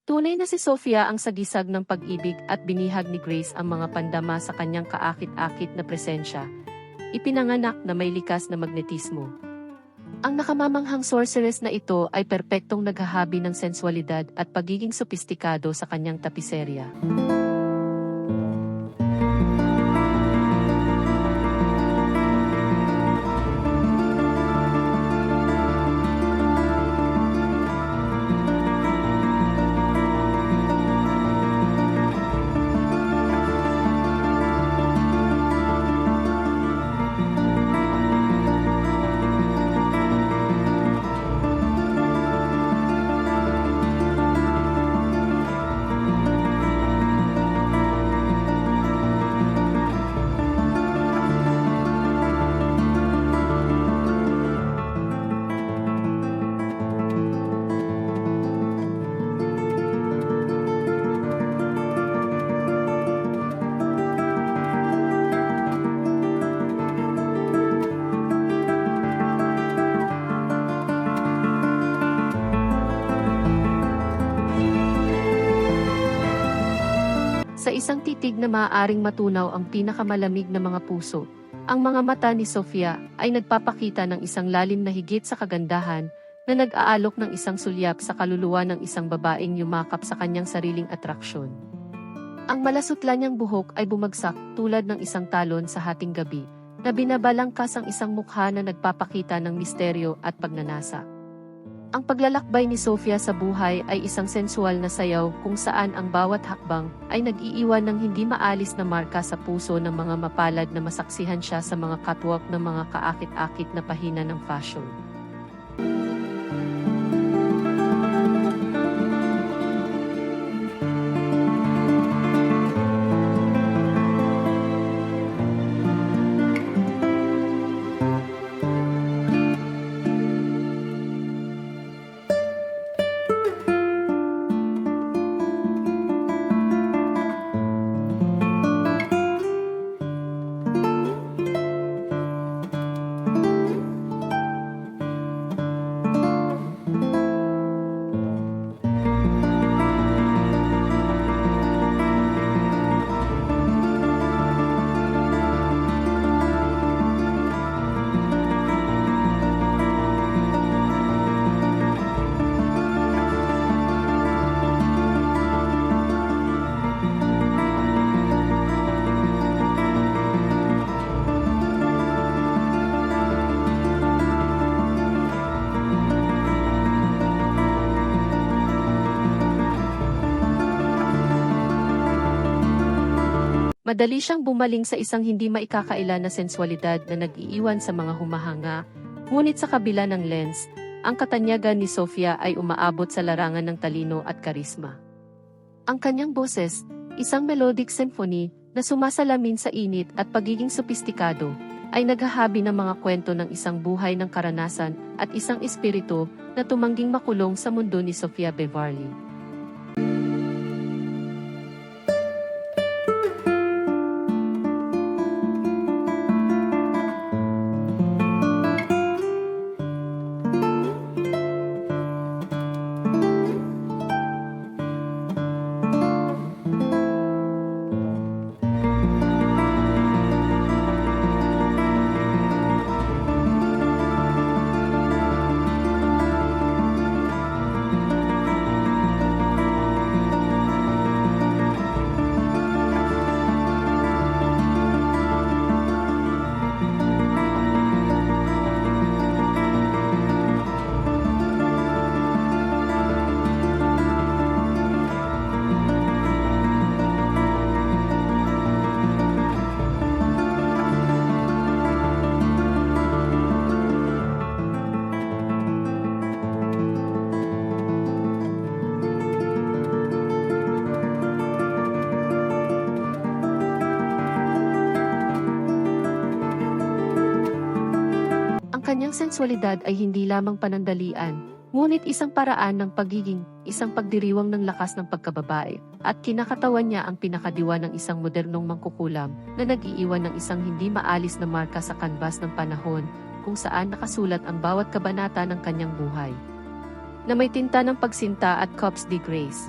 Tunay na si Sofia ang sagisag ng pag-ibig at binihag ni Grace ang mga pandama sa kanyang kaakit-akit na presensya. Ipinanganak na may likas na magnetismo. Ang nakamamanghang sorceress na ito ay perpektong naghahabi ng sensualidad at pagiging sopistikado sa kanyang tapiserya. Sa isang titig na maaaring matunaw ang pinakamalamig na mga puso, ang mga mata ni Sofia ay nagpapakita ng isang lalim na higit sa kagandahan na nag-aalok ng isang sulyap sa kaluluwa ng isang babaeng yumakap sa kanyang sariling atraksyon. Ang malasutla niyang buhok ay bumagsak tulad ng isang talon sa hating gabi, na binabalangkas ang isang mukha na nagpapakita ng misteryo at pagnanasa. Ang paglalakbay ni Sofia sa buhay ay isang sensual na sayaw kung saan ang bawat hakbang ay nag-iiwan ng hindi maalis na marka sa puso ng mga mapalad na masaksihan siya sa mga catwalk ng mga kaakit-akit na pahina ng fashion. Madali siyang bumaling sa isang hindi maikakaila na sensualidad na nag-iiwan sa mga humahanga, ngunit sa kabila ng lens, ang katanyagan ni Sofia ay umaabot sa larangan ng talino at karisma. Ang kanyang boses, isang melodic symphony na sumasalamin sa init at pagiging sopistikado, ay naghahabi ng mga kwento ng isang buhay ng karanasan at isang espiritu na tumangging makulong sa mundo ni Sofia Beverly. kanyang sensualidad ay hindi lamang panandalian, ngunit isang paraan ng pagiging, isang pagdiriwang ng lakas ng pagkababae, at kinakatawan niya ang pinakadiwa ng isang modernong mangkukulam na nag-iiwan ng isang hindi maalis na marka sa kanbas ng panahon, kung saan nakasulat ang bawat kabanata ng kanyang buhay. Na may tinta ng pagsinta at Cops de Grace.